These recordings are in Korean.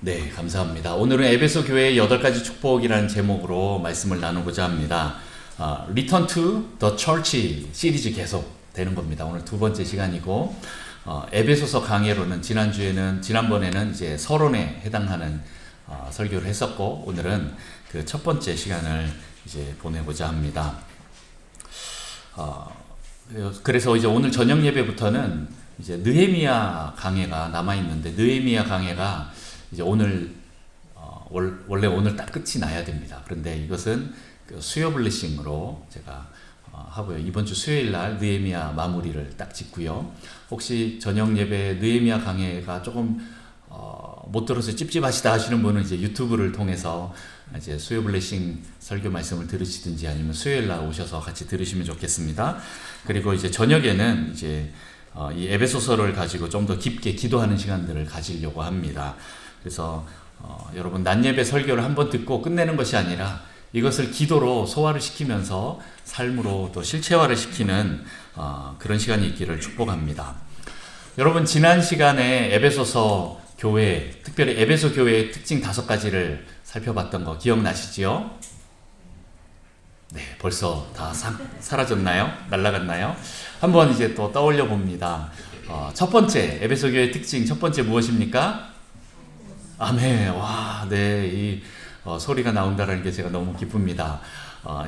네, 감사합니다. 오늘은 에베소 교회의 8가지 축복이라는 제목으로 말씀을 나누고자 합니다. Return to the Church 시리즈 계속 되는 겁니다. 오늘 두 번째 시간이고, 에베소서 강해로는 지난번에는 이제 서론에 해당하는 설교를 했었고, 오늘은 그 첫 번째 시간을 이제 보내고자 합니다. 그래서 이제 오늘 저녁 예배부터는 이제 느헤미야 강해가 남아 있는데, 느헤미야 강해가 이제 오늘 원래 오늘 딱 끝이 나야 됩니다. 그런데 이것은 그 수요 블레싱으로 제가 하고요. 이번 주 수요일 날 느헤미야 마무리를 딱 짓고요. 혹시 저녁 예배 느헤미야 강해가 조금 못 들어서 찝찝하시다 하시는 분은 이제 유튜브를 통해서 이제 수요 블레싱 설교 말씀을 들으시든지 아니면 수요일 날 오셔서 같이 들으시면 좋겠습니다. 그리고 이제 저녁에는 이제 이 에베소서를 가지고 좀 더 깊게 기도하는 시간들을 가지려고 합니다. 그래서 여러분 낮 예배 설교를 한번 듣고 끝내는 것이 아니라 이것을 기도로 소화를 시키면서 삶으로 또 실체화를 시키는 그런 시간이 있기를 축복합니다. 여러분 지난 시간에 에베소서 교회, 특별히 에베소 교회의 특징 5가지를 살펴봤던 거 기억나시지요? 네, 벌써 다 사라졌나요? 날아갔나요? 한번 이제 또 떠올려 봅니다. 첫 번째 에베소 교회의 특징 첫 번째 무엇입니까? 아멘. 와, 네, 이 소리가 나온다는 게 제가 너무 기쁩니다.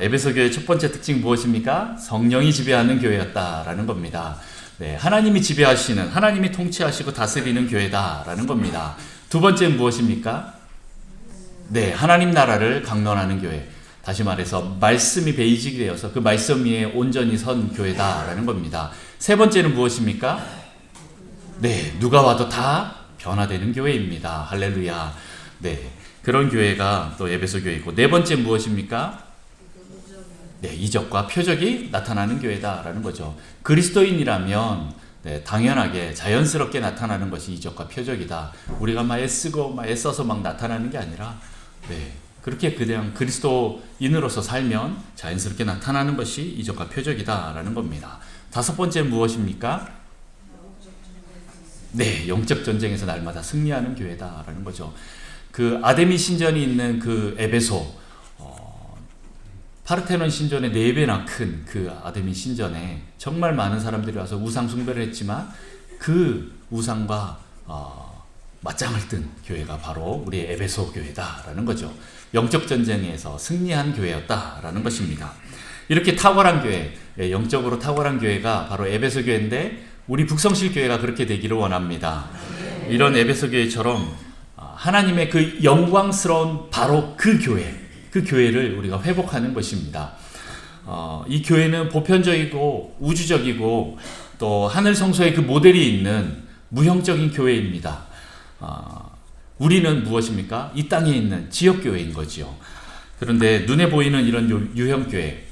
에베소 교회의 첫 번째 특징 무엇입니까? 성령이 지배하는 교회였다라는 겁니다. 네, 하나님이 지배하시는, 하나님이 통치하시고 다스리는 교회다라는 겁니다. 두 번째는 무엇입니까? 네, 하나님 나라를 강론하는 교회. 다시 말해서 말씀이 베이직이 되어서 그 말씀 위에 온전히 선 교회다라는 겁니다. 세 번째는 무엇입니까? 네, 누가 와도 다 변화되는 교회입니다. 할렐루야. 네, 그런 교회가 또 에베소 교회이고, 네 번째 무엇입니까? 네, 이적과 표적이 나타나는 교회다라는 거죠. 그리스도인이라면 네, 당연하게 자연스럽게 나타나는 것이 이적과 표적이다. 우리가 막 애쓰고 막 애써서 막 나타나는 게 아니라 네, 그렇게 그냥 그리스도인으로서 살면 자연스럽게 나타나는 것이 이적과 표적이다라는 겁니다. 다섯 번째 무엇입니까? 네, 영적 전쟁에서 날마다 승리하는 교회다라는 거죠. 그 아데미 신전이 있는 그 에베소, 파르테논 신전의 4배나 큰 그 아데미 신전에 정말 많은 사람들이 와서 우상 숭배를 했지만 그 우상과 맞짱을 뜬 교회가 바로 우리 에베소 교회다라는 거죠. 영적 전쟁에서 승리한 교회였다라는 것입니다. 이렇게 탁월한 교회, 영적으로 탁월한 교회가 바로 에베소 교회인데, 우리 북성실 교회가 그렇게 되기를 원합니다. 이런 에베소 교회처럼 하나님의 그 영광스러운 바로 그 교회를 우리가 회복하는 것입니다. 이 교회는 보편적이고 우주적이고 또 하늘 성소의 그 모델이 있는 무형적인 교회입니다. 우리는 무엇입니까? 이 땅에 있는 지역교회인 거죠. 그런데 눈에 보이는 이런 유형 교회,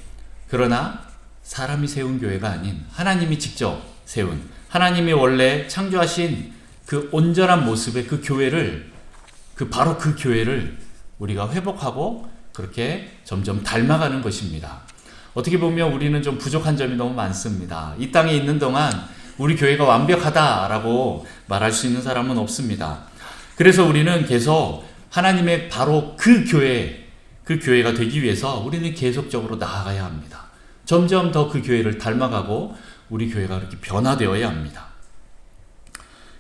그러나 사람이 세운 교회가 아닌 하나님이 직접 세운, 하나님이 원래 창조하신 그 온전한 모습의 그 교회를, 바로 그 교회를 우리가 회복하고 그렇게 점점 닮아가는 것입니다. 어떻게 보면 우리는 좀 부족한 점이 너무 많습니다. 이 땅에 있는 동안 우리 교회가 완벽하다라고 말할 수 있는 사람은 없습니다. 그래서 우리는 계속 하나님의 바로 그 교회가 되기 위해서 우리는 계속적으로 나아가야 합니다. 점점 더 그 교회를 닮아가고 우리 교회가 그렇게 변화되어야 합니다.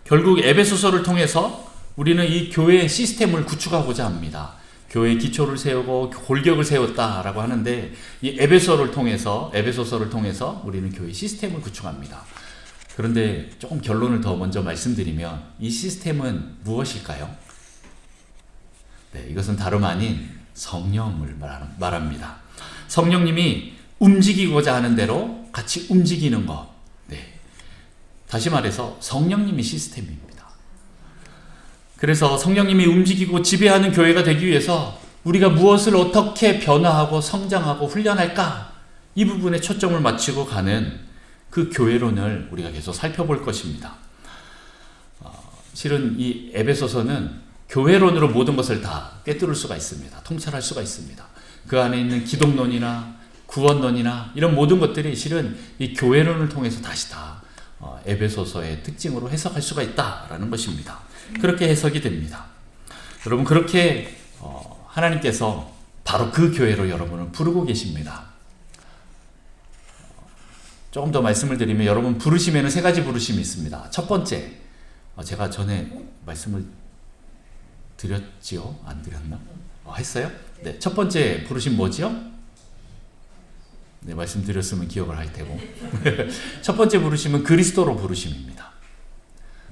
결국 에베소서를 통해서 우리는 이 교회의 시스템을 구축하고자 합니다. 교회의 기초를 세우고 골격을 세웠다라고 하는데, 이 에베소서를 통해서 우리는 교회 시스템을 구축합니다. 그런데 조금 결론을 더 먼저 말씀드리면, 이 시스템은 무엇일까요? 네, 이것은 다름 아닌 성령을 말합니다. 성령님이 움직이고자 하는 대로 같이 움직이는 것. 네. 다시 말해서 성령님이 시스템입니다. 그래서 성령님이 움직이고 지배하는 교회가 되기 위해서 우리가 무엇을 어떻게 변화하고 성장하고 훈련할까? 이 부분에 초점을 맞추고 가는 그 교회론을 우리가 계속 살펴볼 것입니다. 실은 이 에베소서는 교회론으로 모든 것을 다 꿰뚫을 수가 있습니다. 통찰할 수가 있습니다. 그 안에 있는 기독론이나 구원론이나 이런 모든 것들이 실은 이 교회론을 통해서 다시 다 에베소서의 특징으로 해석할 수가 있다라는 것입니다. 그렇게 해석이 됩니다. 여러분 그렇게 하나님께서 바로 그 교회로 여러분을 부르고 계십니다. 조금 더 말씀을 드리면 여러분 부르심에는 세 가지 부르심이 있습니다. 첫 번째, 제가 전에 말씀을 드렸지요? 안 드렸나? 했어요? 네, 첫 번째 부르심 뭐지요? 네, 말씀드렸으면 기억을 할 테고. 첫 번째 부르심은 그리스도로 부르심입니다.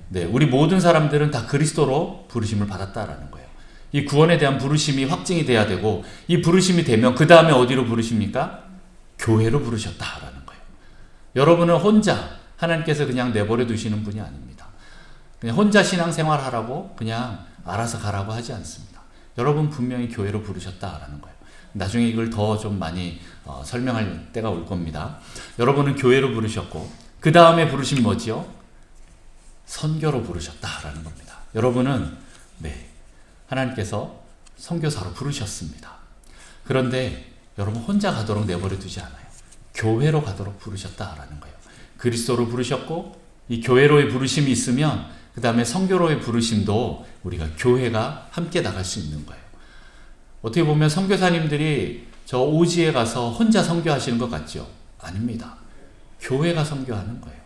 네, 우리 모든 사람들은 다 그리스도로 부르심을 받았다라는 거예요. 이 구원에 대한 부르심이 확증이 돼야 되고, 이 부르심이 되면 그 다음에 어디로 부르십니까? 교회로 부르셨다라는 거예요. 여러분은 혼자 하나님께서 그냥 내버려 두시는 분이 아닙니다. 그냥 혼자 신앙생활 하라고 그냥 알아서 가라고 하지 않습니다. 여러분 분명히 교회로 부르셨다라는 거예요. 나중에 이걸 더 좀 많이 설명할 때가 올 겁니다. 여러분은 교회로 부르셨고 그 다음에 부르신 뭐지요? 선교로 부르셨다라는 겁니다. 여러분은 하나님께서 선교사로 부르셨습니다. 그런데 여러분 혼자 가도록 내버려 두지 않아요. 교회로 가도록 부르셨다라는 거예요. 그리스도로 부르셨고 이 교회로의 부르심이 있으면 그 다음에 선교로의 부르심도 우리가 교회가 함께 나갈 수 있는 거예요. 어떻게 보면 선교사님들이 저 오지에 가서 혼자 선교하시는 것 같죠? 아닙니다. 교회가 선교하는 거예요.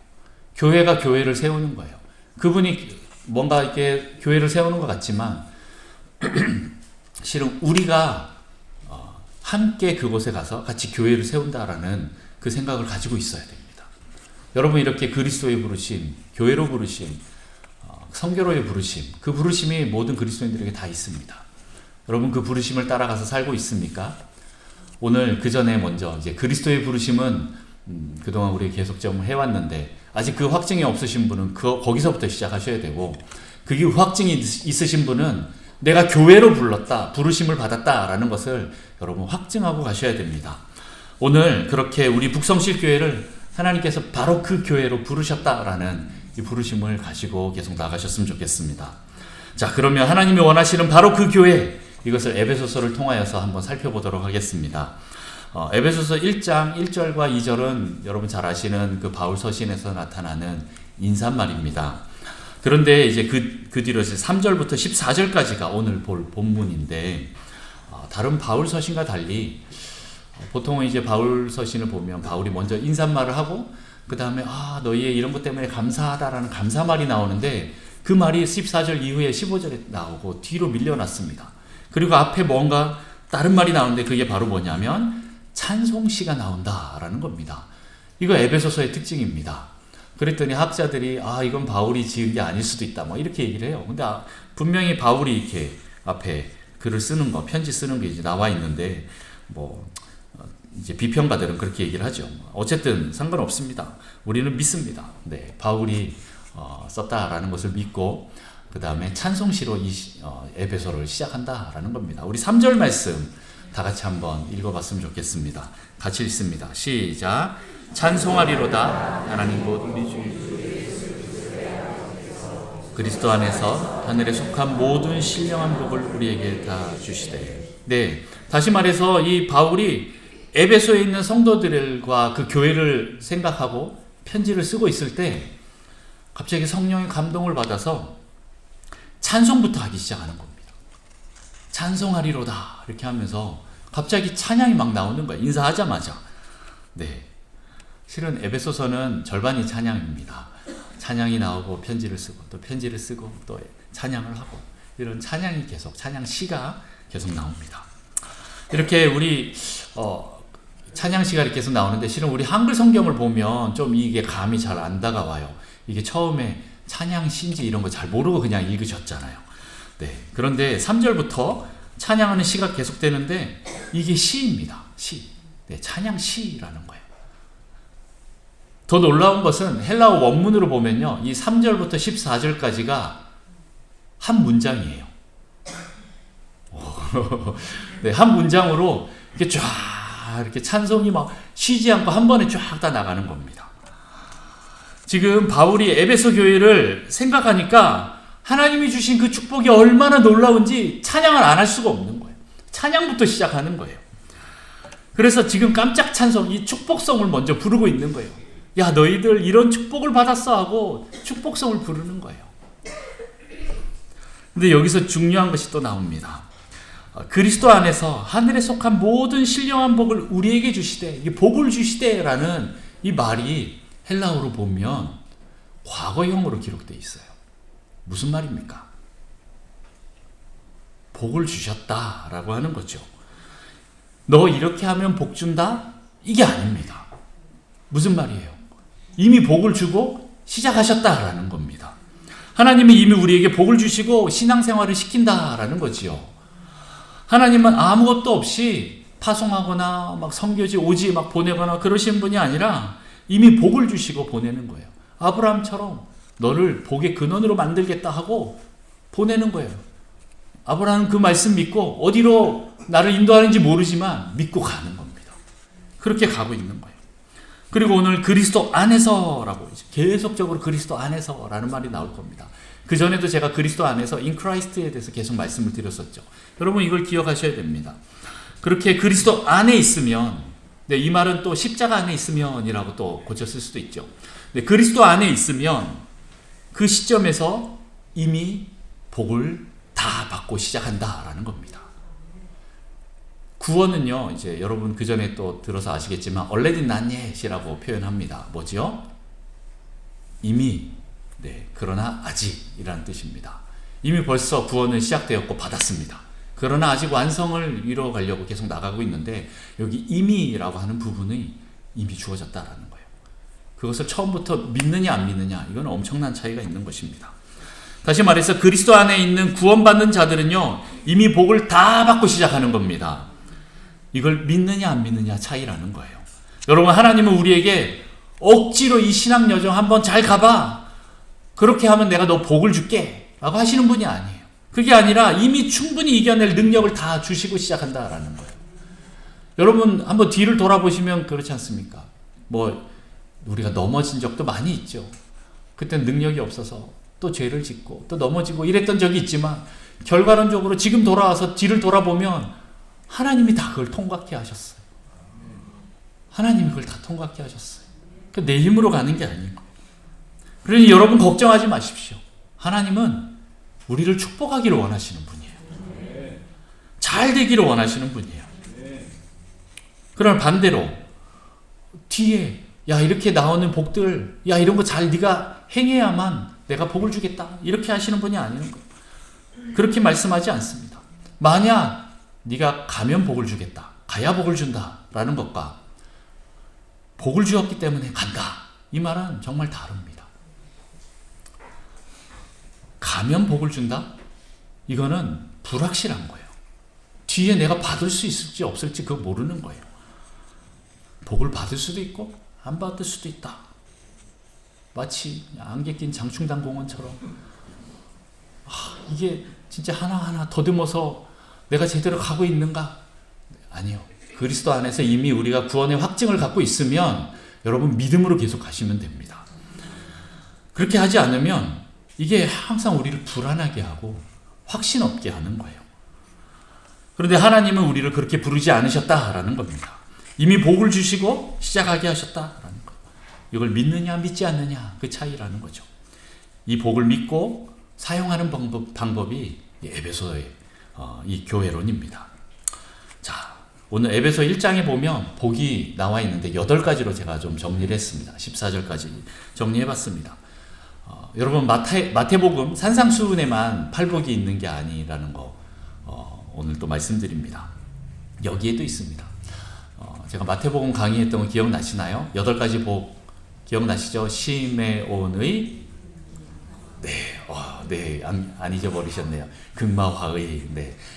교회가 교회를 세우는 거예요. 그분이 뭔가 이렇게 교회를 세우는 것 같지만 실은 우리가 함께 그곳에 가서 같이 교회를 세운다라는 그 생각을 가지고 있어야 됩니다. 여러분 이렇게 그리스도의 부르심, 교회로 부르심, 선교로의 부르심, 그 부르심이 모든 그리스도인들에게 다 있습니다. 여러분 그 부르심을 따라가서 살고 있습니까? 오늘 그 전에 먼저 이제 그리스도의 부르심은 그동안 우리 계속 좀 해왔는데 아직 그 확증이 없으신 분은 거기서부터 시작하셔야 되고 그게 확증이 있으신 분은 내가 교회로 불렀다, 부르심을 받았다라는 것을 여러분 확증하고 가셔야 됩니다. 오늘 그렇게 우리 북성실교회를 하나님께서 바로 그 교회로 부르셨다라는 이 부르심을 가지고 계속 나가셨으면 좋겠습니다. 자, 그러면 하나님이 원하시는 바로 그 교회, 이것을 에베소서를 통하여서 한번 살펴보도록 하겠습니다. 에베소서 1장 1절과 2절은 여러분 잘 아시는 그 바울 서신에서 나타나는 인사말입니다. 그런데 이제 그 뒤로 3절부터 14절까지가 오늘 볼 본문인데 다른 바울 서신과 달리 보통은 이제 바울 서신을 보면 바울이 먼저 인사말을 하고 그 다음에 너희의 이런 것 때문에 감사하다라는 감사말이 나오는데 그 말이 14절 이후에 15절에 나오고 뒤로 밀려났습니다. 그리고 앞에 뭔가 다른 말이 나오는데 그게 바로 뭐냐면 찬송시가 나온다라는 겁니다. 이거 에베소서의 특징입니다. 그랬더니 학자들이 이건 바울이 지은 게 아닐 수도 있다 뭐 이렇게 얘기를 해요. 근데 분명히 바울이 이렇게 앞에 글을 쓰는 거, 편지 쓰는 게 이제 나와 있는데 이제 비평가들은 그렇게 얘기를 하죠. 어쨌든 상관없습니다. 우리는 믿습니다. 네, 바울이 썼다라는 것을 믿고 그 다음에 찬송시로 에베소를 시작한다라는 겁니다. 우리 3절 말씀 다 같이 한번 읽어봤으면 좋겠습니다. 같이 읽습니다. 시작. 찬송하리로다 하나님 곧 우리 주 그리스도 안에서 하늘에 속한 모든 신령한 복을 우리에게 다 주시되. 네, 다시 말해서 이 바울이 에베소에 있는 성도들과 그 교회를 생각하고 편지를 쓰고 있을 때 갑자기 성령의 감동을 받아서 찬송부터 하기 시작하는 겁니다. 찬송하리로다 이렇게 하면서 갑자기 찬양이 막 나오는 거예요. 인사하자마자. 네, 실은 에베소서는 절반이 찬양입니다. 찬양이 나오고 편지를 쓰고 또 편지를 쓰고 또 찬양을 하고 이런 찬양이 계속 찬양시가 계속 나옵니다. 이렇게 우리 찬양시가 이렇게 계속 나오는데 실은 우리 한글 성경을 보면 좀 이게 감이 잘 안 다가와요. 이게 처음에 찬양시인지 이런 거 잘 모르고 그냥 읽으셨잖아요. 네, 그런데 3절부터 찬양하는 시가 계속되는데 이게 시입니다. 시. 네, 찬양시라는 거예요. 더 놀라운 것은 헬라어 원문으로 보면요. 이 3절부터 14절까지가 한 문장이에요. 네, 한 문장으로 이렇게 쫙 이렇게 찬송이 막 쉬지 않고 한 번에 쫙 다 나가는 겁니다. 지금 바울이 에베소 교회를 생각하니까 하나님이 주신 그 축복이 얼마나 놀라운지 찬양을 안 할 수가 없는 거예요. 찬양부터 시작하는 거예요. 그래서 지금 깜짝 찬송, 이 축복성을 먼저 부르고 있는 거예요. 야, 너희들 이런 축복을 받았어 하고 축복성을 부르는 거예요. 근데 여기서 중요한 것이 또 나옵니다. 그리스도 안에서 하늘에 속한 모든 신령한 복을 우리에게 주시되, 이 복을 주시되라는 이 말이 헬라어로 보면 과거형으로 기록되어 있어요. 무슨 말입니까? 복을 주셨다라고 하는 거죠. 너 이렇게 하면 복 준다? 이게 아닙니다. 무슨 말이에요? 이미 복을 주고 시작하셨다라는 겁니다. 하나님이 이미 우리에게 복을 주시고 신앙생활을 시킨다라는 거지요. 하나님은 아무것도 없이 파송하거나 막 선교지 오지 막 보내거나 그러신 분이 아니라 이미 복을 주시고 보내는 거예요. 아브라함처럼 너를 복의 근원으로 만들겠다 하고 보내는 거예요. 아브라함은 그 말씀 믿고 어디로 나를 인도하는지 모르지만 믿고 가는 겁니다. 그렇게 가고 있는 거예요. 그리고 오늘 그리스도 안에서라고 계속적으로 그리스도 안에서라는 말이 나올 겁니다. 그 전에도 제가 그리스도 안에서 in Christ에 대해서 계속 말씀을 드렸었죠. 여러분 이걸 기억하셔야 됩니다. 그렇게 그리스도 안에 있으면, 이 말은 또 십자가 안에 있으면이라고 또 고쳤을 수도 있죠. 그리스도 안에 있으면 그 시점에서 이미 복을 다 받고 시작한다라는 겁니다. 구원은요, 이제 여러분 그 전에 또 들어서 아시겠지만 already not yet이라고 표현합니다. 뭐지요? 이미, 그러나 아직이라는 뜻입니다. 이미 벌써 구원은 시작되었고 받았습니다. 그러나 아직 완성을 이뤄가려고 계속 나가고 있는데 여기 이미라고 하는 부분이 이미 주어졌다라는 거예요. 그것을 처음부터 믿느냐 안 믿느냐, 이건 엄청난 차이가 있는 것입니다. 다시 말해서 그리스도 안에 있는 구원받는 자들은요, 이미 복을 다 받고 시작하는 겁니다. 이걸 믿느냐 안 믿느냐 차이라는 거예요. 여러분, 하나님은 우리에게 억지로 이 신앙 여정 한번 잘 가봐, 그렇게 하면 내가 너 복을 줄게 라고 하시는 분이 아니에요. 그게 아니라 이미 충분히 이겨낼 능력을 다 주시고 시작한다라는 거예요. 여러분 한번 뒤를 돌아보시면 그렇지 않습니까? 우리가 넘어진 적도 많이 있죠. 그땐 능력이 없어서 또 죄를 짓고 또 넘어지고 이랬던 적이 있지만 결과론적으로 지금 돌아와서 뒤를 돌아보면 하나님이 다 그걸 통과케 하셨어요. 하나님이 그걸 다 통과케 하셨어요. 내 힘으로 가는 게 아니고. 그러니 여러분 걱정하지 마십시오. 하나님은 우리를 축복하기를 원하시는 분이에요. 잘 되기를 원하시는 분이에요. 그러나 반대로 뒤에 이렇게 나오는 복들, 이런 거 잘 네가 행해야만 내가 복을 주겠다, 이렇게 하시는 분이 아니는 거예요. 그렇게 말씀하지 않습니다. 만약 네가 가면 복을 주겠다, 가야 복을 준다 라는 것과 복을 주었기 때문에 간다, 이 말은 정말 다릅니다. 가면 복을 준다? 이거는 불확실한 거예요. 뒤에 내가 받을 수 있을지 없을지 그거 모르는 거예요. 복을 받을 수도 있고 안 받을 수도 있다. 마치 안개 낀 장충당 공원처럼 이게 진짜 하나하나 더듬어서 내가 제대로 가고 있는가? 아니요. 그리스도 안에서 이미 우리가 구원의 확증을 갖고 있으면 여러분 믿음으로 계속 가시면 됩니다. 그렇게 하지 않으면 이게 항상 우리를 불안하게 하고 확신 없게 하는 거예요. 그런데 하나님은 우리를 그렇게 부르지 않으셨다라는 겁니다. 이미 복을 주시고 시작하게 하셨다라는 것. 이걸 믿느냐 믿지 않느냐, 그 차이라는 거죠. 이 복을 믿고 사용하는 방법이 에베소의 이 교회론입니다. 자, 오늘 에베소 1장에 보면 복이 나와 있는데 8가지로 제가 좀 정리를 했습니다. 14절까지 정리해봤습니다. 여러분 마태복음 산상수훈에만 팔복이 있는 게 아니라는 거 오늘 또 말씀드립니다. 여기에도 있습니다. 제가 마태복음 강의했던 거 기억나시나요? 8가지 복 기억나시죠? 시메온의 안 잊어버리셨네요. 극마화의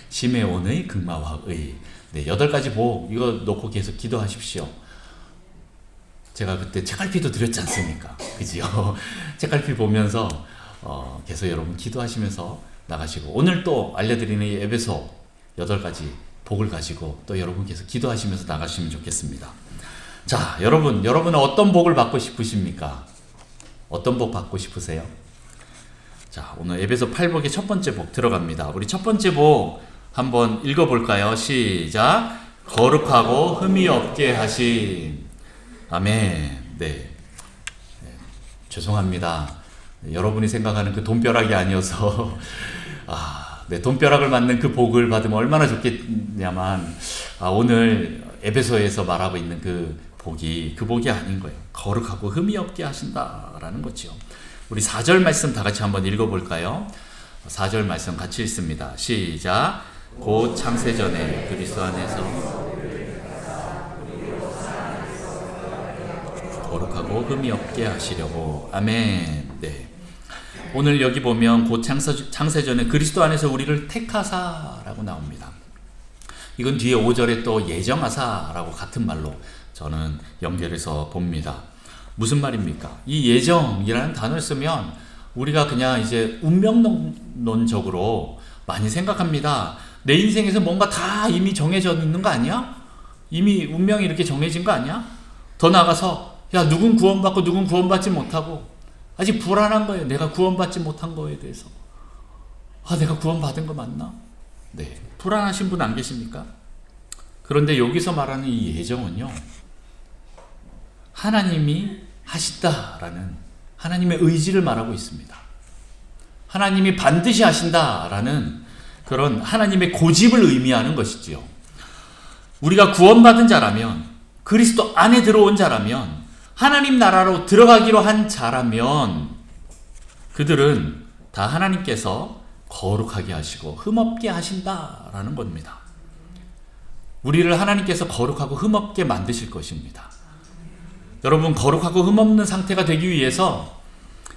시메온의 극마화의 8가지 복, 이거 놓고 계속 기도하십시오. 제가 그때 책갈피도 드렸지 않습니까? 그지요? 책갈피 보면서 계속 여러분 기도하시면서 나가시고, 오늘 또 알려드리는 이 에베소 8가지 복을 가지고 또 여러분 계속 기도하시면서 나가시면 좋겠습니다. 자, 여러분은 어떤 복을 받고 싶으십니까? 어떤 복 받고 싶으세요? 자, 오늘 에베소 8복의 첫 번째 복 들어갑니다. 우리 첫 번째 복 한번 읽어볼까요? 시작. 거룩하고 흠이 없게 하심. 아멘. 죄송합니다. 여러분이 생각하는 그 돈벼락이 아니어서 네, 돈벼락을 맞는 그 복을 받으면 얼마나 좋겠냐만, 오늘 에베소에서 말하고 있는 그 복이 아닌 거예요. 거룩하고 흠이 없게 하신다라는 거죠. 우리 4절 말씀 다 같이 한번 읽어볼까요? 4절 말씀 같이 읽습니다. 시작. 곧 창세전에 그리스도 안에서 거룩하고 흠이 없게 하시려고. 아멘. 네. 오늘 여기 보면 곧 창세전에 그리스도 안에서 우리를 택하사라고 나옵니다. 이건 뒤에 5절에 또 예정하사라고 같은 말로 저는 연결해서 봅니다. 무슨 말입니까? 이 예정이라는 단어를 쓰면 우리가 그냥 이제 운명론적으로 많이 생각합니다. 내 인생에서 뭔가 다 이미 정해져 있는 거 아니야? 이미 운명이 이렇게 정해진 거 아니야? 더 나아가서 야, 누군 구원받고 누군 구원받지 못하고 아직 불안한 거예요. 내가 구원받지 못한 거에 대해서. 내가 구원받은 거 맞나? 네, 불안하신 분 안 계십니까? 그런데 여기서 말하는 이 예정은요, 하나님이 하신다라는 하나님의 의지를 말하고 있습니다. 하나님이 반드시 하신다라는 그런 하나님의 고집을 의미하는 것이지요. 우리가 구원받은 자라면, 그리스도 안에 들어온 자라면, 하나님 나라로 들어가기로 한 자라면 그들은 다 하나님께서 거룩하게 하시고 흠없게 하신다라는 겁니다. 우리를 하나님께서 거룩하고 흠없게 만드실 것입니다. 여러분, 거룩하고 흠없는 상태가 되기 위해서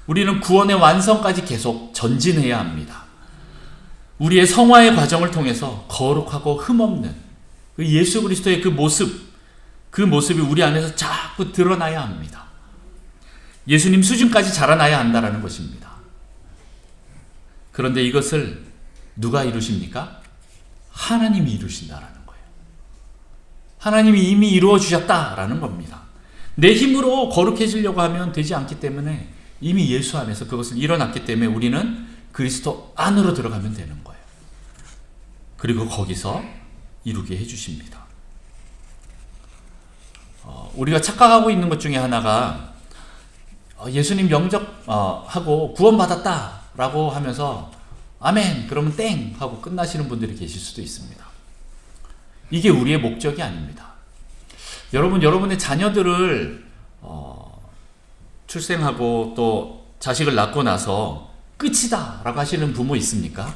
우리는 구원의 완성까지 계속 전진해야 합니다. 우리의 성화의 과정을 통해서 거룩하고 흠없는 그 예수 그리스도의 그 모습이 우리 안에서 자꾸 드러나야 합니다. 예수님 수준까지 자라나야 한다는 것입니다. 그런데 이것을 누가 이루십니까? 하나님이 이루신다라는 거예요. 하나님이 이미 이루어 주셨다라는 겁니다. 내 힘으로 거룩해지려고 하면 되지 않기 때문에 이미 예수 안에서 그것을 일어났기 때문에 우리는 그리스도 안으로 들어가면 되는 거예요. 그리고 거기서 이루게 해주십니다. 우리가 착각하고 있는 것 중에 하나가 예수님 영접하고 구원받았다라고 하면서 아멘 그러면 땡 하고 끝나시는 분들이 계실 수도 있습니다. 이게 우리의 목적이 아닙니다. 여러분의 자녀들을 출생하고 또 자식을 낳고 나서 끝이다 라고 하시는 부모 있습니까?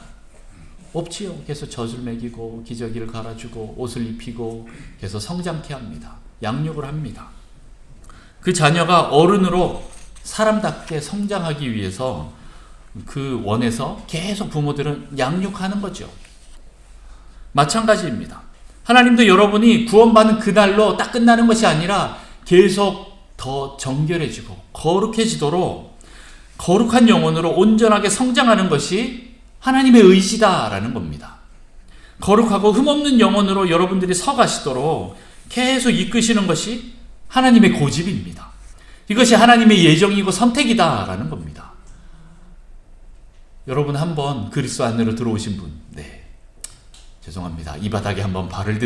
없지요. 계속 젖을 먹이고 기저귀를 갈아주고 옷을 입히고 계속 성장케 합니다. 양육을 합니다. 그 자녀가 어른으로 사람답게 성장하기 위해서 그 원에서 계속 부모들은 양육하는 거죠. 마찬가지입니다. 하나님도 여러분이 구원받는 그날로 딱 끝나는 것이 아니라 계속 더 정결해지고 거룩해지도록 거룩한 영혼으로 온전하게 성장하는 것이 하나님의 의지다라는 겁니다. 거룩하고 흠없는 영혼으로 여러분들이 서가시도록 계속 이끄시는 것이 하나님의 고집입니다. 이것이 하나님의 예정이고 선택이다라는 겁니다. 여러분 한번 그리스도 안으로 들어오신 분, 죄송합니다. 이 바닥에 한번 발을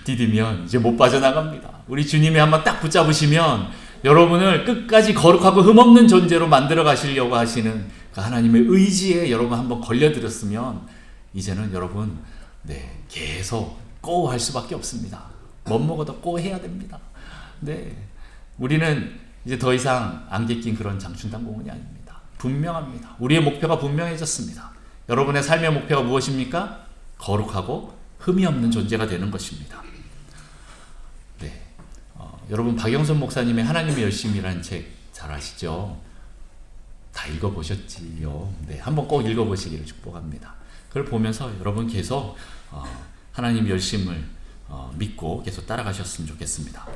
디디면 이제 못 빠져나갑니다. 우리 주님이 한번 딱 붙잡으시면 여러분을 끝까지 거룩하고 흠없는 존재로 만들어 가시려고 하시는 그 하나님의 의지에 여러분 한번 걸려들었으면 이제는 여러분 계속 꼬 할 수밖에 없습니다. 못 먹어도 꼬 해야 됩니다. 우리는 이제 더 이상 안개 낀 그런 장춘단 공원이 아닙니다. 분명합니다. 우리의 목표가 분명해졌습니다. 여러분의 삶의 목표가 무엇입니까? 거룩하고 흠이 없는 존재가 되는 것입니다. 여러분 박영선 목사님의 하나님의 열심이라는 책 잘 아시죠? 다 읽어보셨지요? 한번 꼭 읽어보시기를 축복합니다. 그걸 보면서 여러분 계속 하나님 열심을 믿고 계속 따라가셨으면 좋겠습니다.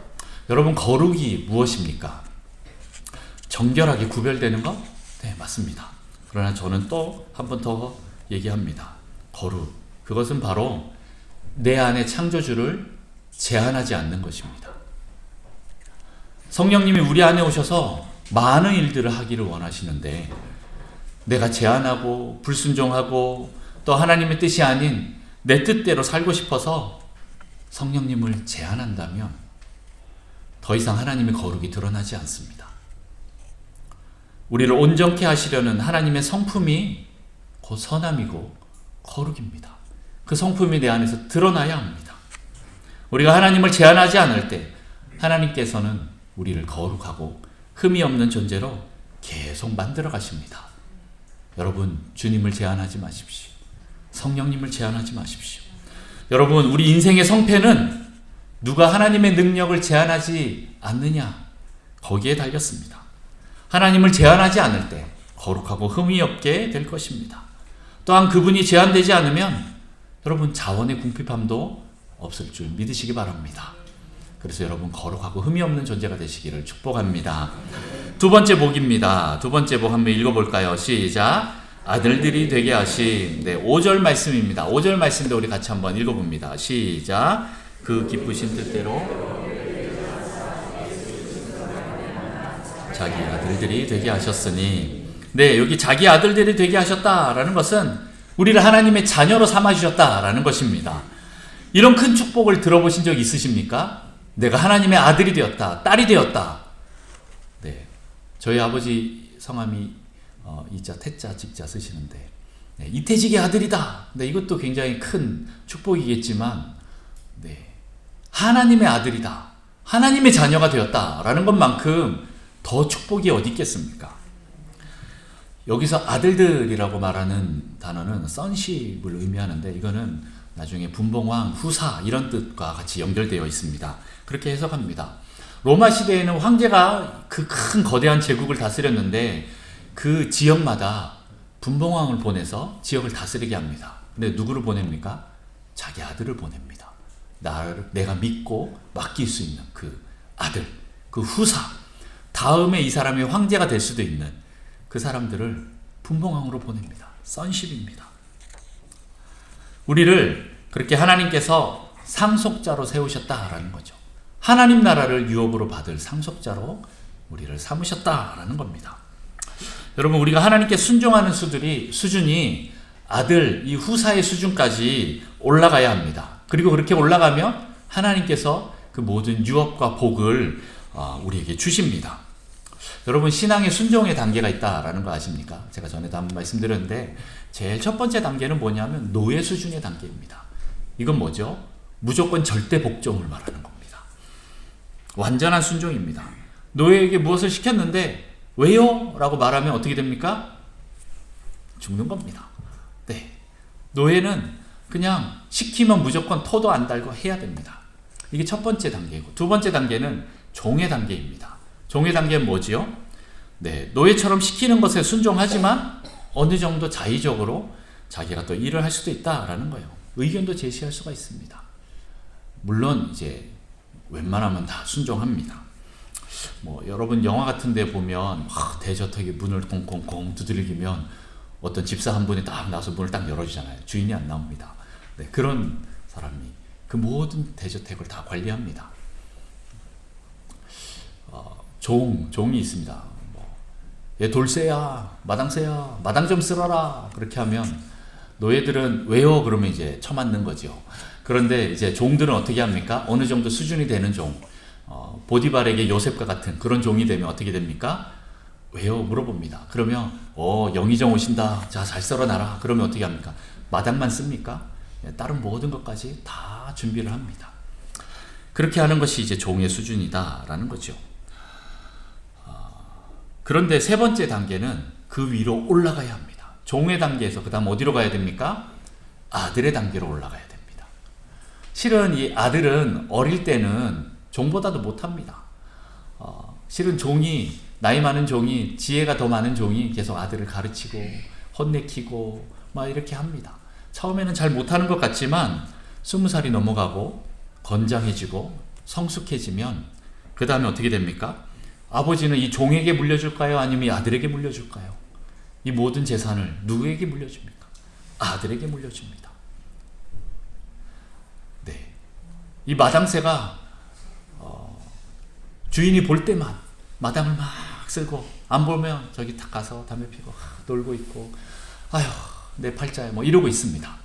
여러분 거룩이 무엇입니까? 정결하게 구별되는 것? 네, 맞습니다. 그러나 저는 또 한 번 더 얘기합니다. 거룩, 그것은 바로 내 안에 창조주를 제한하지 않는 것입니다. 성령님이 우리 안에 오셔서 많은 일들을 하기를 원하시는데 내가 제한하고 불순종하고 또 하나님의 뜻이 아닌 내 뜻대로 살고 싶어서 성령님을 제한한다면 더 이상 하나님의 거룩이 드러나지 않습니다. 우리를 온전케 하시려는 하나님의 성품이 곧 선함이고 거룩입니다. 그 성품이 내 안에서 드러나야 합니다. 우리가 하나님을 제한하지 않을 때 하나님께서는 우리를 거룩하고 흠이 없는 존재로 계속 만들어 가십니다. 여러분, 주님을 제한하지 마십시오. 성령님을 제한하지 마십시오. 여러분, 우리 인생의 성패는 누가 하나님의 능력을 제한하지 않느냐, 거기에 달렸습니다. 하나님을 제한하지 않을 때 거룩하고 흠이 없게 될 것입니다. 또한 그분이 제한되지 않으면 여러분, 자원의 궁핍함도 없을 줄 믿으시기 바랍니다. 그래서 여러분, 거룩하고 흠이 없는 존재가 되시기를 축복합니다. 두 번째 복입니다. 두 번째 복 한번 읽어볼까요? 시작. 아들들이 되게 하심. 네, 5절 말씀입니다. 5절 말씀도 우리 같이 한번 읽어봅니다. 시작. 그 기쁘신 뜻대로 자기 아들들이 되게 하셨으니. 네, 여기 자기 아들들이 되게 하셨다라는 것은 우리를 하나님의 자녀로 삼아주셨다라는 것입니다. 이런 큰 축복을 들어보신 적 있으십니까? 내가 하나님의 아들이 되었다, 딸이 되었다. 네, 저희 아버지 성함이 이자, 태자, 직자 쓰시는데, 네, 이태직의 아들이다. 네, 이것도 굉장히 큰 축복이겠지만, 네, 하나님의 아들이다, 하나님의 자녀가 되었다라는 것만큼 더 축복이 어디 있겠습니까? 여기서 아들들이라고 말하는 단어는 sonship을 의미하는데, 이거는 나중에 분봉왕, 후사 이런 뜻과 같이 연결되어 있습니다. 그렇게 해석합니다. 로마 시대에는 황제가 그 큰 거대한 제국을 다스렸는데 그 지역마다 분봉왕을 보내서 지역을 다스리게 합니다. 근데 누구를 보냅니까? 자기 아들을 보냅니다. 내가 믿고 맡길 수 있는 그 아들, 그 후사, 다음에 이 사람이 황제가 될 수도 있는 그 사람들을 분봉왕으로 보냅니다. sonship입니다. 우리를 그렇게 하나님께서 상속자로 세우셨다라는 거죠. 하나님 나라를 유업으로 받을 상속자로 우리를 삼으셨다라는 겁니다. 여러분, 우리가 하나님께 순종하는 수준이 아들, 이 후사의 수준까지 올라가야 합니다. 그리고 그렇게 올라가면 하나님께서 그 모든 유업과 복을 우리에게 주십니다. 여러분, 신앙의 순종의 단계가 있다라는 거 아십니까? 제가 전에도 한번 말씀드렸는데 제일 첫 번째 단계는 뭐냐면 노예 수준의 단계입니다. 이건 뭐죠? 무조건 절대 복종을 말하는 겁니다. 완전한 순종입니다. 노예에게 무엇을 시켰는데 왜요? 라고 말하면 어떻게 됩니까? 죽는 겁니다. 네, 노예는 그냥 시키면 무조건 토도 안 달고 해야 됩니다. 이게 첫 번째 단계고, 두 번째 단계는 종의 단계입니다. 종의 단계는 뭐지요? 네, 노예처럼 시키는 것에 순종하지만 어느 정도 자의적으로 자기가 또 일을 할 수도 있다라는 거예요. 의견도 제시할 수가 있습니다. 물론 이제 웬만하면 다 순종합니다. 여러분 영화 같은 데 보면 대저택에 문을 콩콩콩 두들기면 어떤 집사 한 분이 딱 나와서 문을 딱 열어주잖아요. 주인이 안 나옵니다. 네, 그런 사람이 그 모든 대저택을 다 관리합니다. 종이 있습니다. 얘 돌쇠야, 마당새야, 마당 좀 쓸어라. 그렇게 하면 노예들은 왜요? 그러면 이제 쳐맞는 거죠. 그런데 이제 종들은 어떻게 합니까? 어느 정도 수준이 되는 종, 보디발에게 요셉과 같은 그런 종이 되면 어떻게 됩니까? 왜요? 물어봅니다. 그러면 영의정 오신다. 자, 잘 썰어놔라. 그러면 어떻게 합니까? 마당만 씁니까? 다른 모든 것까지 다 준비를 합니다. 그렇게 하는 것이 이제 종의 수준이다라는 거죠. 그런데 세 번째 단계는 그 위로 올라가야 합니다. 종의 단계에서 그 다음 어디로 가야 됩니까? 아들의 단계로 올라가야 됩니다. 실은 이 아들은 어릴 때는 종보다도 못합니다. 실은 나이 많은 종이, 지혜가 더 많은 종이 계속 아들을 가르치고 혼내키고 막 이렇게 합니다. 처음에는 잘 못하는 것 같지만 20살이 넘어가고 건장해지고 성숙해지면 그 다음에 어떻게 됩니까? 아버지는 이 종에게 물려줄까요? 아니면 이 아들에게 물려줄까요? 이 모든 재산을 누구에게 물려줍니까? 아들에게 물려줍니다. 네, 이 마당새가 주인이 볼 때만 마당을 막 쓸고 안 보면 저기 딱 가서 담배 피고 놀고 있고 아휴 내 팔자야 이러고 있습니다.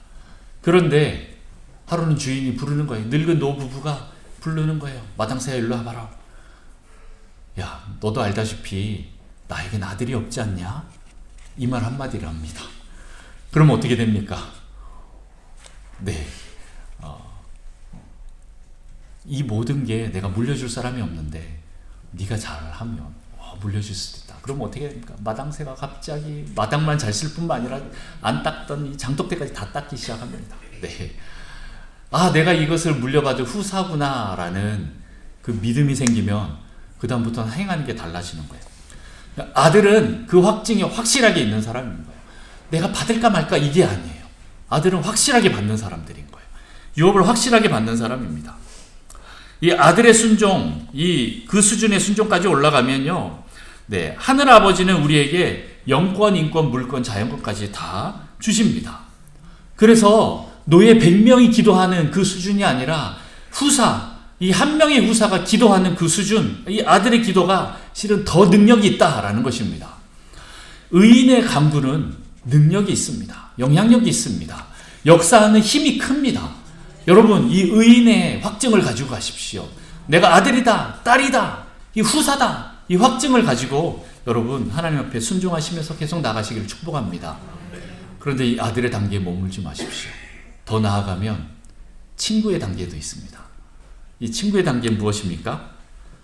그런데 하루는 주인이 부르는 거예요. 늙은 노부부가 부르는 거예요. 마당새야 일로 와봐라. 야, 너도 알다시피 나에겐 아들이 없지 않냐? 이 말 한마디를 합니다. 그럼 어떻게 됩니까? 네. 이 모든 게 내가 물려줄 사람이 없는데 네가 잘하면 물려줄 수도 있다. 그럼 어떻게 됩니까? 마당새가 갑자기 마당만 잘 쓸 뿐만 아니라 안 닦던 이 장독대까지 다 닦기 시작합니다. 네. 내가 이것을 물려받을 후사구나라는 그 믿음이 생기면 그 다음부터는 행하는 게 달라지는 거예요. 아들은 그 확증이 확실하게 있는 사람인 거예요. 내가 받을까 말까 이게 아니에요. 아들은 확실하게 받는 사람들인 거예요. 유업을 확실하게 받는 사람입니다. 이 아들의 순종, 그 수준의 순종까지 올라가면요, 네, 하늘 아버지는 우리에게 영권, 인권, 물권, 자연권까지 다 주십니다. 그래서 노예 100명이 기도하는 그 수준이 아니라 이 한 명의 후사가 기도하는 그 수준, 이 아들의 기도가 실은 더 능력이 있다라는 것입니다. 의인의 간구는 능력이 있습니다. 영향력이 있습니다. 역사하는 힘이 큽니다. 여러분, 이 의인의 확증을 가지고 가십시오. 내가 아들이다, 딸이다, 이 후사다, 이 확증을 가지고 여러분 하나님 앞에 순종하시면서 계속 나가시기를 축복합니다. 그런데 이 아들의 단계에 머물지 마십시오. 더 나아가면 친구의 단계도 있습니다. 이 친구의 단계는 무엇입니까?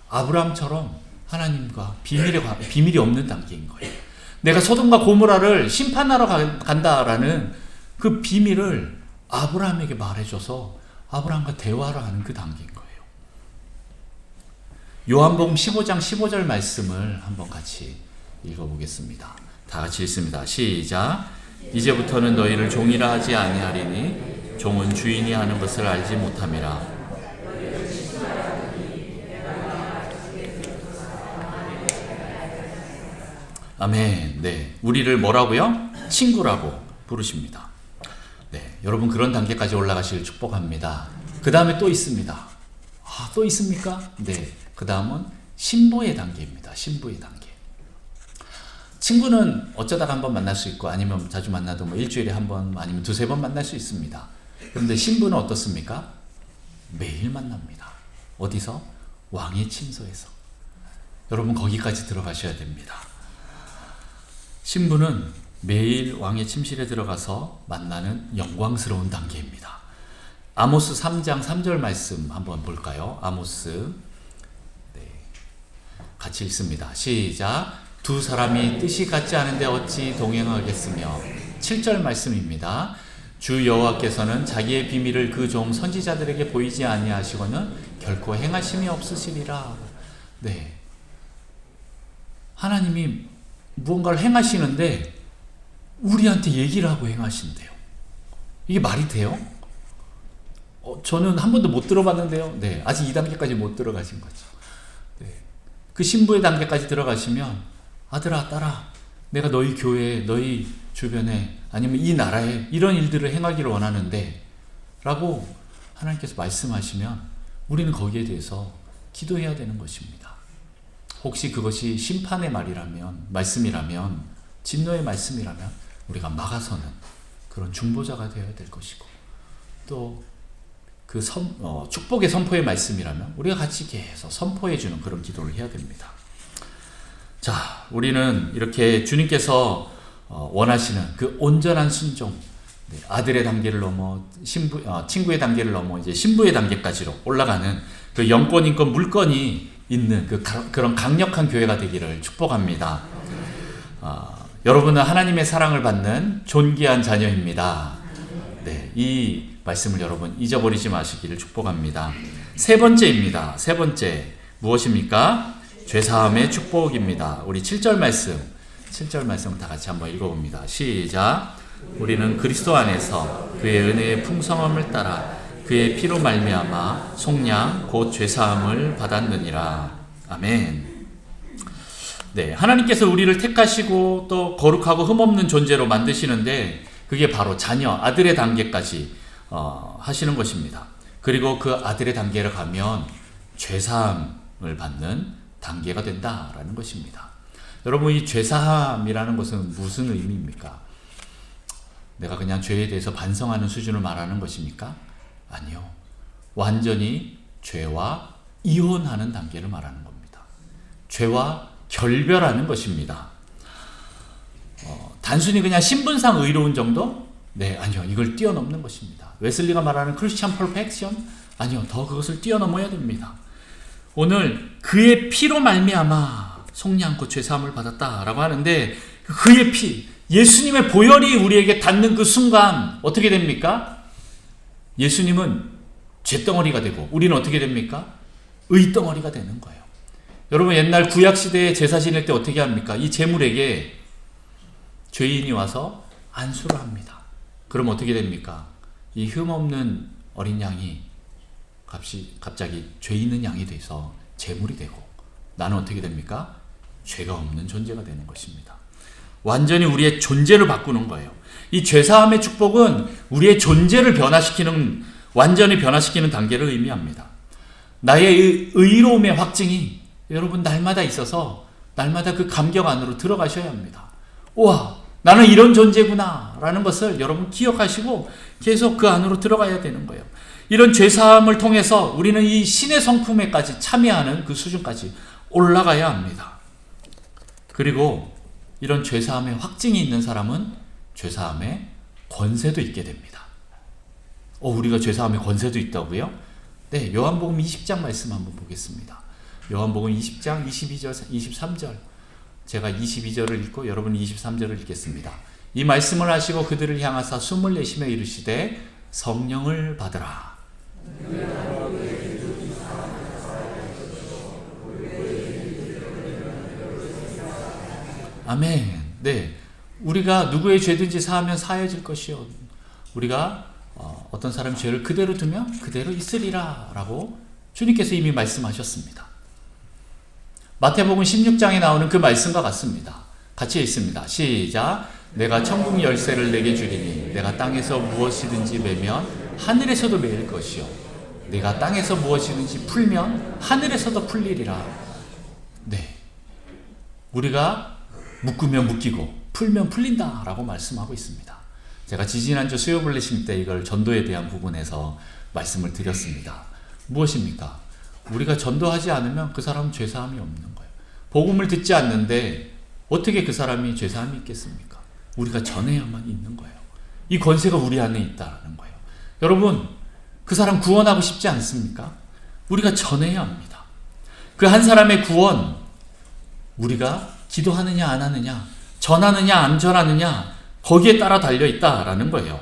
아브라함처럼 하나님과 비밀이 없는 단계인 거예요. 내가 소돔과 고모라를 심판하러 간다라는 그 비밀을 아브라함에게 말해줘서 아브라함과 대화를 하는 그 단계인 거예요. 요한복음 15장 15절 말씀을 한번 같이 읽어보겠습니다. 다 같이 읽습니다. 시작. 이제부터는 너희를 종이라 하지 아니하리니 종은 주인이 하는 것을 알지 못함이라. 아멘. 네, 우리를 뭐라고요? 친구라고 부르십니다. 네, 여러분 그런 단계까지 올라가시길 축복합니다. 그 다음에 또 있습니다. 또 있습니까? 네, 그 다음은 신부의 단계입니다. 신부의 단계. 친구는 어쩌다가 한번 만날 수 있고 아니면 자주 만나도 일주일에 한 번 아니면 두세 번 만날 수 있습니다. 그런데 신부는 어떻습니까? 매일 만납니다. 어디서? 왕의 침소에서. 여러분 거기까지 들어가셔야 됩니다. 신부는 매일 왕의 침실에 들어가서 만나는 영광스러운 단계입니다. 아모스 3장 3절 말씀 한번 볼까요? 아모스, 네, 같이 읽습니다. 시작. 두 사람이 뜻이 같지 않은데 어찌 동행하겠으며. 7절 말씀입니다. 주 여호와께서는 자기의 비밀을 그 종 선지자들에게 보이지 아니하시고는 결코 행하심이 없으시리라. 네, 하나님이 무언가를 행하시는데 우리한테 얘기를 하고 행하신대요. 이게 말이 돼요? 저는 한 번도 못 들어봤는데요. 네, 아직 2단계까지 못 들어가신 거죠. 네, 그 신부의 단계까지 들어가시면 아들아, 딸아, 내가 너희 교회에, 너희 주변에 아니면 이 나라에 이런 일들을 행하기를 원하는데 라고 하나님께서 말씀하시면 우리는 거기에 대해서 기도해야 되는 것입니다. 혹시 그것이 심판의 말씀이라면, 진노의 말씀이라면 우리가 막아서는 그런 중보자가 되어야 될 것이고, 또 그 축복의 선포의 말씀이라면 우리가 같이 계속 선포해주는 그런 기도를 해야 됩니다. 자, 우리는 이렇게 주님께서 원하시는 그 온전한 순종, 아들의 단계를 넘어 친구의 단계를 넘어 이제 신부의 단계까지로 올라가는 그 영권, 인권, 물권이 있는 그런 강력한 교회가 되기를 축복합니다. 여러분은 하나님의 사랑을 받는 존귀한 자녀입니다. 네, 이 말씀을 여러분 잊어버리지 마시기를 축복합니다. 세 번째입니다. 세 번째 무엇입니까? 죄사함의 축복입니다. 우리 7절 말씀 다 같이 한번 읽어봅니다. 시작. 우리는 그리스도 안에서 그의 은혜의 풍성함을 따라 그의 피로 말미암아 속량 곧 죄사함을 받았느니라. 아멘. 네, 하나님께서 우리를 택하시고 또 거룩하고 흠없는 존재로 만드시는데 그게 바로 자녀, 아들의 단계까지 하시는 것입니다. 그리고 그 아들의 단계를 가면 죄사함을 받는 단계가 된다라는 것입니다. 여러분, 이 죄사함이라는 것은 무슨 의미입니까? 내가 그냥 죄에 대해서 반성하는 수준을 말하는 것입니까? 아니요. 완전히 죄와 이혼하는 단계를 말하는 겁니다. 죄와 결별하는 것입니다. 단순히 그냥 신분상 의로운 정도? 네, 아니요. 이걸 뛰어넘는 것입니다. 웨슬리가 말하는 크리스찬 퍼펙션? 아니요. 더 그것을 뛰어넘어야 됩니다. 오늘 그의 피로 말미암아 속리 않고 죄사함을 받았다라고 하는데, 그의 피, 예수님의 보혈이 우리에게 닿는 그 순간 어떻게 됩니까? 예수님은 죄덩어리가 되고 우리는 어떻게 됩니까? 의덩어리가 되는 거예요. 여러분, 옛날 구약시대에 제사 지낼 때 어떻게 합니까? 이 제물에게 죄인이 와서 안수를 합니다. 그럼 어떻게 됩니까? 이 흠없는 어린 양이 갑자기 죄 있는 양이 돼서 제물이 되고, 나는 어떻게 됩니까? 죄가 없는 존재가 되는 것입니다. 완전히 우리의 존재를 바꾸는 거예요. 이 죄사함의 축복은 우리의 존재를 완전히 변화시키는 단계를 의미합니다. 나의 의로움의 확증이 여러분 날마다 있어서 날마다 그 감격 안으로 들어가셔야 합니다. 우와, 나는 이런 존재구나 라는 것을 여러분 기억하시고 계속 그 안으로 들어가야 되는 거예요. 이런 죄사함을 통해서 우리는 이 신의 성품에까지 참여하는 그 수준까지 올라가야 합니다. 그리고 이런 죄사함의 확증이 있는 사람은 죄사함의 권세도 있게 됩니다. 우리가 죄사함의 권세도 있다고요? 네, 요한복음 20장 말씀 한번 보겠습니다. 요한복음 20장 22절, 23절. 제가 22절을 읽고 여러분이 23절을 읽겠습니다. 이 말씀을 하시고 그들을 향하사 숨을 내쉬며 이르시되 성령을 받으라. 아멘. 네, 우리가 누구의 죄든지 사하면 사해질 것이요, 우리가 어떤 사람의 죄를 그대로 두면 그대로 있으리라 라고 주님께서 이미 말씀하셨습니다. 마태복음 16장에 나오는 그 말씀과 같습니다. 같이 읽습니다. 시작. 내가 천국 열쇠를 내게 주리니 내가 땅에서 무엇이든지 매면 하늘에서도 매일 것이요 내가 땅에서 무엇이든지 풀면 하늘에서도 풀리리라. 네, 우리가 묶으면 묶이고 풀면 풀린다 라고 말씀하고 있습니다. 제가 지지난주 수요 블레싱 때 이걸 전도에 대한 부분에서 말씀을 드렸습니다. 무엇입니까? 우리가 전도하지 않으면 그 사람은 죄사함이 없는 거예요. 복음을 듣지 않는데 어떻게 그 사람이 죄사함이 있겠습니까? 우리가 전해야만 있는 거예요. 이 권세가 우리 안에 있다는 거예요. 여러분, 그 사람 구원하고 싶지 않습니까? 우리가 전해야 합니다. 그 한 사람의 구원, 우리가 기도하느냐 안 하느냐, 전하느냐 안 전하느냐, 거기에 따라 달려있다라는 거예요.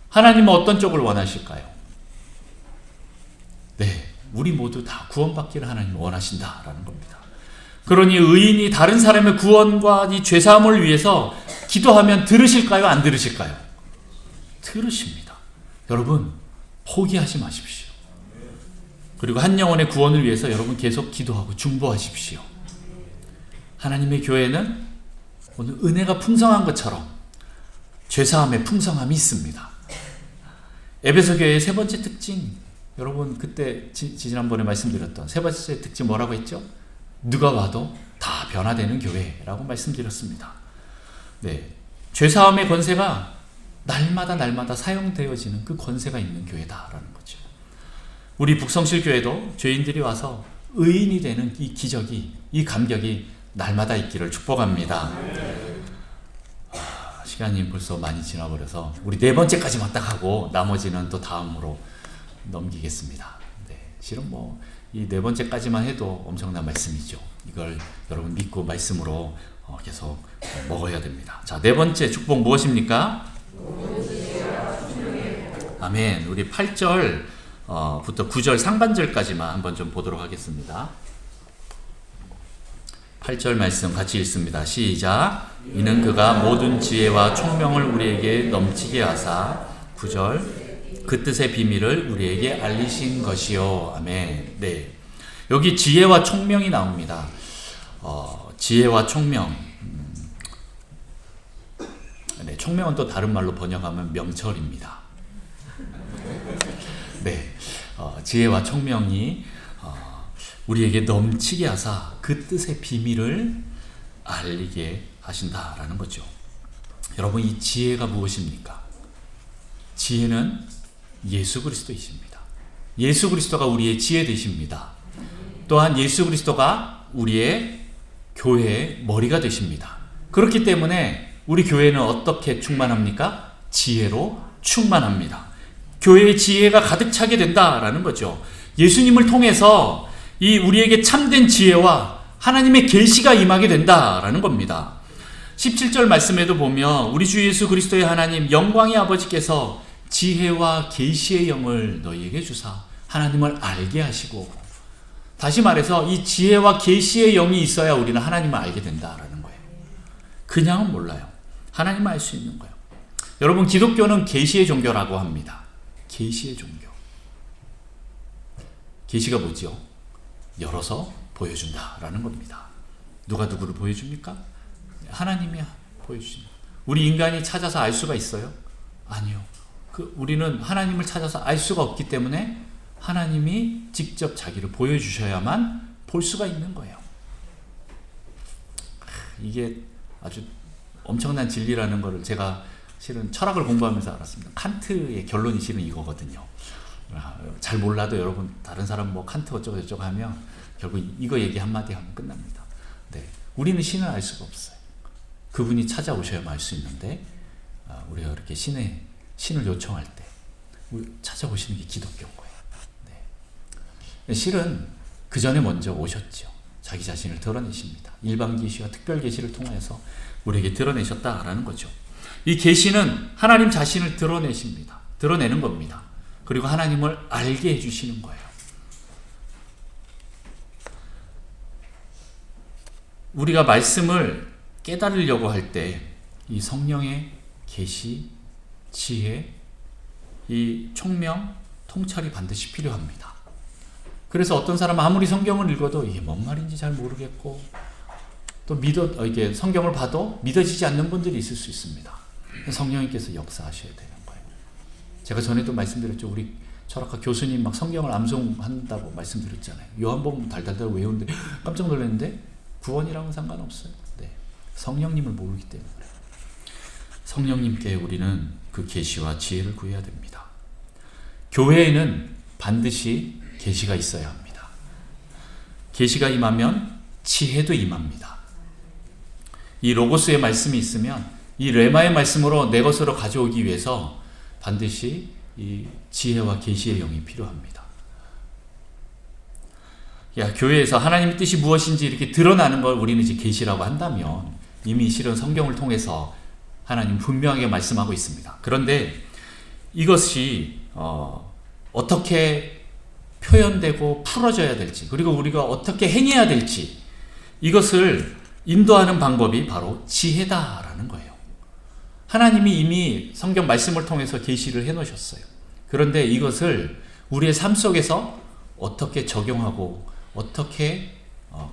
하나님은 어떤 쪽을 원하실까요? 네, 우리 모두 다 구원받기를 하나님은 원하신다라는 겁니다. 그러니 의인이 다른 사람의 구원과 이 죄사함을 위해서 기도하면 들으실까요? 안 들으실까요? 들으십니다. 여러분, 포기하지 마십시오. 그리고 한 영혼의 구원을 위해서 여러분 계속 기도하고 중보하십시오. 하나님의 교회는 오늘 은혜가 풍성한 것처럼 죄사함의 풍성함이 있습니다. 에베소 교회의 세 번째 특징, 여러분 그때 지난번에 말씀드렸던 세 번째 특징 뭐라고 했죠? 누가 와도 다 변화되는 교회라고 말씀드렸습니다. 네, 죄사함의 권세가 날마다 사용되어지는 그 권세가 있는 교회다라는 거죠. 우리 북성실 교회도 죄인들이 와서 의인이 되는 이 기적이, 이 감격이 날마다 있기를 축복합니다. 시간이 벌써 많이 지나버려서 우리 네 번째까지만 딱 하고 나머지는 또 다음으로 넘기겠습니다. 네, 실은 이 네 번째까지만 해도 엄청난 말씀이죠. 이걸 여러분 믿고 말씀으로 계속 먹어야 됩니다. 자, 네 번째 축복 무엇입니까? 아멘. 우리 8절 부터 9절 상반절까지만 한번 좀 보도록 하겠습니다. 8절 말씀 같이 읽습니다. 시작. 이는 그가 모든 지혜와 총명을 우리에게 넘치게 하사 9절 그 뜻의 비밀을 우리에게 알리신 것이요. 아멘. 네, 여기 지혜와 총명이 나옵니다. 지혜와 총명. 네, 총명은 또 다른 말로 번역하면 명철입니다. 네, 지혜와 총명이 우리에게 넘치게 하사 그 뜻의 비밀을 알리게 하신다라는 거죠. 여러분, 이 지혜가 무엇입니까? 지혜는 예수 그리스도이십니다. 예수 그리스도가 우리의 지혜 되십니다. 또한 예수 그리스도가 우리의 교회의 머리가 되십니다. 그렇기 때문에 우리 교회는 어떻게 충만합니까? 지혜로 충만합니다. 교회의 지혜가 가득 차게 된다라는 거죠. 예수님을 통해서 이 우리에게 참된 지혜와 하나님의 계시가 임하게 된다라는 겁니다. 17절 말씀에도 보면 우리 주 예수 그리스도의 하나님 영광의 아버지께서 지혜와 계시의 영을 너희에게 주사 하나님을 알게 하시고, 다시 말해서 이 지혜와 계시의 영이 있어야 우리는 하나님을 알게 된다라는 거예요. 그냥은 몰라요. 하나님을 알 수 있는 거예요. 여러분, 기독교는 계시의 종교라고 합니다. 계시의 종교. 계시가 뭐죠? 열어서 보여준다라는 겁니다. 누가 누구를 보여줍니까? 하나님이야 보여주시는. 우리 인간이 찾아서 알 수가 있어요? 아니요. 우리는 하나님을 찾아서 알 수가 없기 때문에 하나님이 직접 자기를 보여주셔야만 볼 수가 있는 거예요. 이게 아주 엄청난 진리라는 것을 제가 실은 철학을 공부하면서 알았습니다. 칸트의 결론이 실은 이거거든요. 잘 몰라도 여러분 다른 사람 뭐 칸트 어쩌고 저쩌고 하면 결국 이거 얘기 한마디 하면 끝납니다. 네, 우리는 신을 알 수가 없어요. 그분이 찾아오셔야만 알 수 있는데 우리가 그렇게 신을 요청할 때 찾아오시는 게 기독교인 거예요. 네. 실은 그 전에 먼저 오셨죠. 자기 자신을 드러내십니다. 일반 계시와 특별 계시를 통해서 우리에게 드러내셨다라는 거죠. 이 계시는 하나님 자신을 드러내십니다. 드러내는 겁니다. 그리고 하나님을 알게 해주시는 거예요. 우리가 말씀을 깨달으려고 할 때 이 성령의 계시, 지혜, 이 총명, 통찰이 반드시 필요합니다. 그래서 어떤 사람은 아무리 성경을 읽어도 이게 뭔 말인지 잘 모르겠고 또 이게 성경을 봐도 믿어지지 않는 분들이 있을 수 있습니다. 성령님께서 역사하셔야 되는 거예요. 제가 전에도 말씀드렸죠. 우리 철학과 교수님 막 성경을 암송한다고 말씀드렸잖아요. 요한복음 달달달 외우는데 깜짝 놀랐는데 구원이랑은 상관없어요. 네. 성령님을 모르기 때문에 그래요. 성령님께 우리는 그 계시와 지혜를 구해야 됩니다. 교회에는 반드시 계시가 있어야 합니다. 계시가 임하면 지혜도 임합니다. 이 로고스의 말씀이 있으면 이 레마의 말씀으로 내 것으로 가져오기 위해서 반드시 이 지혜와 계시의 영이 필요합니다. 교회에서 하나님의 뜻이 무엇인지 이렇게 드러나는 걸 우리는 이제 계시라고 한다면 이미 실은 성경을 통해서 하나님 분명하게 말씀하고 있습니다. 그런데 이것이 어떻게 표현되고 풀어져야 될지, 그리고 우리가 어떻게 행해야 될지, 이것을 인도하는 방법이 바로 지혜다라는 거예요. 하나님이 이미 성경 말씀을 통해서 계시를 해놓으셨어요. 그런데 이것을 우리의 삶 속에서 어떻게 적용하고 어떻게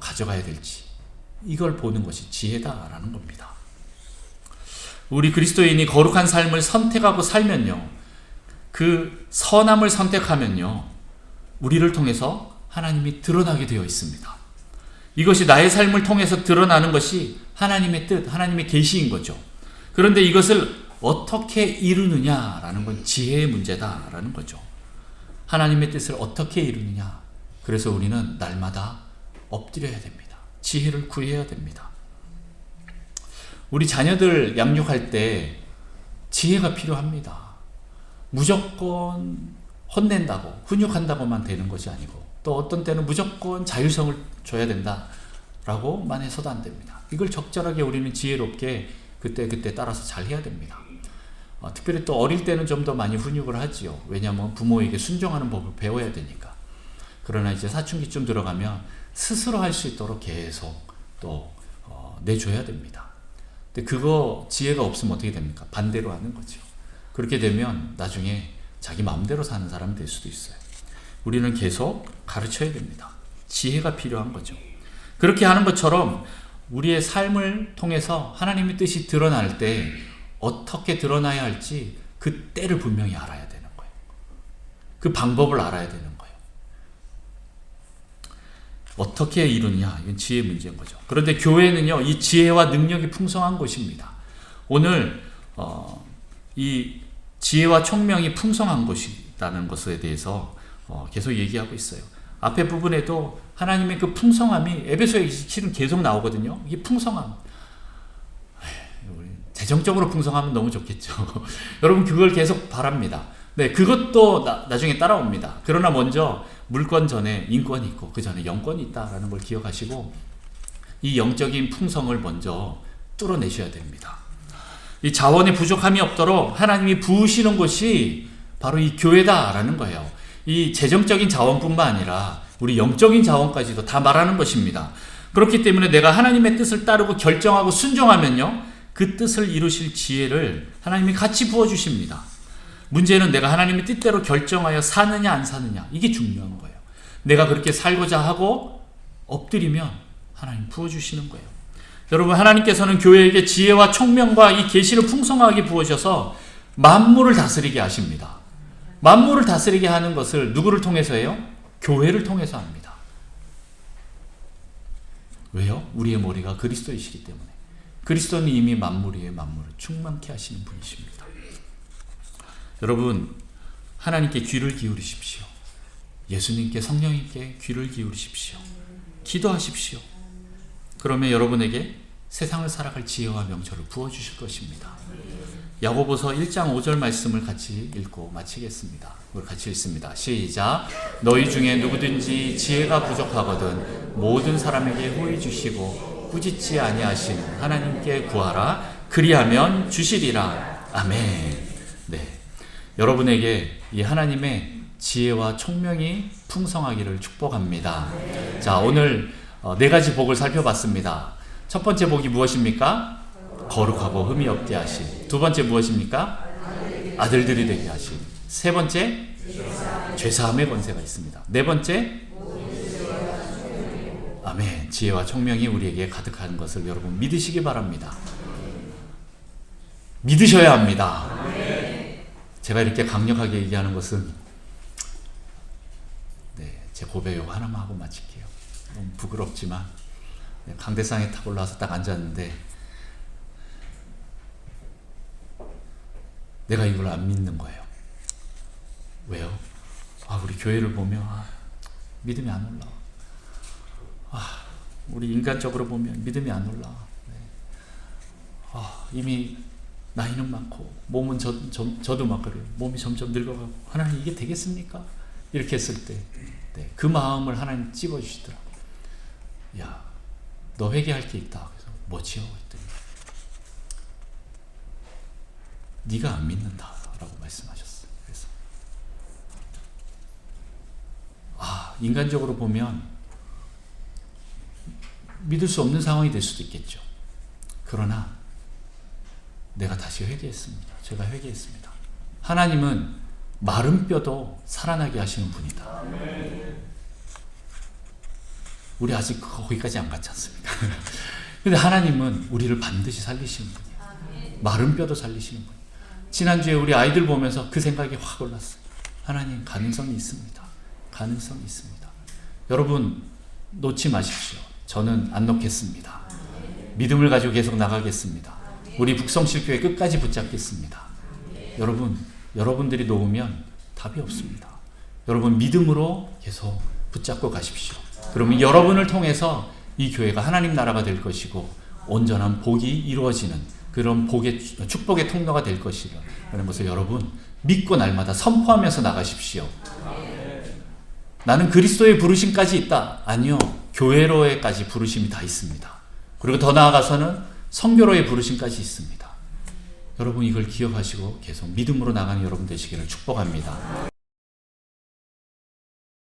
가져가야 될지, 이걸 보는 것이 지혜다라는 겁니다. 우리 그리스도인이 거룩한 삶을 선택하고 살면요, 그 선함을 선택하면요, 우리를 통해서 하나님이 드러나게 되어 있습니다. 이것이 나의 삶을 통해서 드러나는 것이 하나님의 뜻, 하나님의 계시인 거죠. 그런데 이것을 어떻게 이루느냐라는 건 지혜의 문제다라는 거죠. 하나님의 뜻을 어떻게 이루느냐. 그래서 우리는 날마다 엎드려야 됩니다. 지혜를 구해야 됩니다. 우리 자녀들 양육할 때 지혜가 필요합니다. 무조건 혼낸다고, 훈육한다고만 되는 것이 아니고, 또 어떤 때는 무조건 자율성을 줘야 된다라고만 해서도 안 됩니다. 이걸 적절하게 우리는 지혜롭게 그때 따라서 잘 해야 됩니다. 특별히 또 어릴 때는 좀 더 많이 훈육을 하지요. 왜냐하면 부모에게 순종하는 법을 배워야 되니까. 그러나 이제 사춘기쯤 들어가면 스스로 할 수 있도록 계속 또 내줘야 됩니다. 근데 그거 지혜가 없으면 어떻게 됩니까? 반대로 하는 거죠. 그렇게 되면 나중에 자기 마음대로 사는 사람이 될 수도 있어요. 우리는 계속 가르쳐야 됩니다. 지혜가 필요한 거죠. 그렇게 하는 것처럼 우리의 삶을 통해서 하나님의 뜻이 드러날 때 어떻게 드러나야 할지 그 때를 분명히 알아야 되는 거예요. 그 방법을 알아야 되는 거예요. 어떻게 이루느냐, 이건 지혜의 문제인 거죠. 그런데 교회는요, 이 지혜와 능력이 풍성한 곳입니다. 오늘 이 지혜와 총명이 풍성한 곳이라는 것에 대해서 계속 얘기하고 있어요. 앞에 부분에도 하나님의 그 풍성함이 에베소에 실은 계속 나오거든요. 이게 풍성함. 재정적으로 풍성하면 너무 좋겠죠. 여러분 그걸 계속 바랍니다. 네, 그것도 나중에 따라옵니다. 그러나 먼저 물권 전에 인권이 있고 그 전에 영권이 있다라는 걸 기억하시고 이 영적인 풍성을 먼저 뚫어내셔야 됩니다. 이 자원의 부족함이 없도록 하나님이 부으시는 곳이 바로 이 교회다라는 거예요. 이 재정적인 자원뿐만 아니라 우리 영적인 자원까지도 다 말하는 것입니다. 그렇기 때문에 내가 하나님의 뜻을 따르고 결정하고 순종하면요, 그 뜻을 이루실 지혜를 하나님이 같이 부어주십니다. 문제는 내가 하나님의 뜻대로 결정하여 사느냐 안 사느냐, 이게 중요한 거예요. 내가 그렇게 살고자 하고 엎드리면 하나님 부어주시는 거예요. 여러분, 하나님께서는 교회에게 지혜와 총명과 이 계시를 풍성하게 부으셔서 만물을 다스리게 하십니다. 만물을 다스리게 하는 것을 누구를 통해서 해요? 교회를 통해서 합니다. 왜요? 우리의 머리가 그리스도이시기 때문에. 그리스도는 이미 만물 위에 만물을 충만케 하시는 분이십니다. 여러분, 하나님께 귀를 기울이십시오. 예수님께, 성령님께 귀를 기울이십시오. 기도하십시오. 그러면 여러분에게 세상을 살아갈 지혜와 명철을 부어주실 것입니다. 야고보서 1장 5절 말씀을 같이 읽고 마치겠습니다. 우리 같이 읽습니다. 시작. 너희 중에 누구든지 지혜가 부족하거든 모든 사람에게 호의 주시고 꾸짖지 아니하신 하나님께 구하라. 그리하면 주시리라. 아멘. 네, 여러분에게 이 하나님의 지혜와 총명이 풍성하기를 축복합니다. 자, 오늘 네 가지 복을 살펴봤습니다. 첫 번째 복이 무엇입니까? 거룩하고 흠이 없게 하심. 두 번째 무엇입니까? 아들들이 되게 하심. 세 번째, 죄사함의 권세가 있습니다. 네 번째, 아멘, 지혜와 총명이 우리에게 가득한 것을 여러분 믿으시기 바랍니다. 믿으셔야 합니다. 제가 이렇게 강력하게 얘기하는 것은 제 고백 요거 하나만 하고 마칠게요. 너무 부끄럽지만 강대상에 탁 올라와서 딱 앉았는데 내가 이걸 안 믿는 거예요. 왜요? 우리 교회를 보면 믿음이 안 올라와. 우리 인간적으로 보면 믿음이 안 올라와. 이미 나이는 많고 몸은 저도 막 그래요. 몸이 점점 늙어가고 하나님 이게 되겠습니까? 이렇게 했을 때 그 마음을 하나님 찝어주시더라고요. 야, 너 회개할 게 있다. 그래서 뭐지요? 했더니 네가 안 믿는다라고 말씀하셨어요. 그래서 인간적으로 보면 믿을 수 없는 상황이 될 수도 있겠죠. 그러나 내가 다시 회개했습니다. 제가 회개했습니다. 하나님은 마른 뼈도 살아나게 하시는 분이다. 우리 아직 거기까지 안 갔지 않습니까? 근데 하나님은 우리를 반드시 살리시는 분이에요. 마른 뼈도 살리시는 분이에요. 지난주에 우리 아이들 보면서 그 생각이 확 올랐어요. 하나님, 가능성이 있습니다. 가능성이 있습니다. 여러분, 놓지 마십시오. 저는 안 놓겠습니다. 믿음을 가지고 계속 나가겠습니다. 우리 북성실교회 끝까지 붙잡겠습니다. 여러분들이 놓으면 답이 없습니다. 여러분, 믿음으로 계속 붙잡고 가십시오. 그러면 여러분을 통해서 이 교회가 하나님 나라가 될 것이고 온전한 복이 이루어지는 그런 축복의 통로가 될 것이라는 것을 여러분 믿고 날마다 선포하면서 나가십시오. 나는 그리스도의 부르심까지 있다. 아니요, 교회로의까지 부르심이 다 있습니다. 그리고 더 나아가서는 선교로의 부르심까지 있습니다. 여러분 이걸 기억하시고 계속 믿음으로 나가는 여러분 되시기를 축복합니다.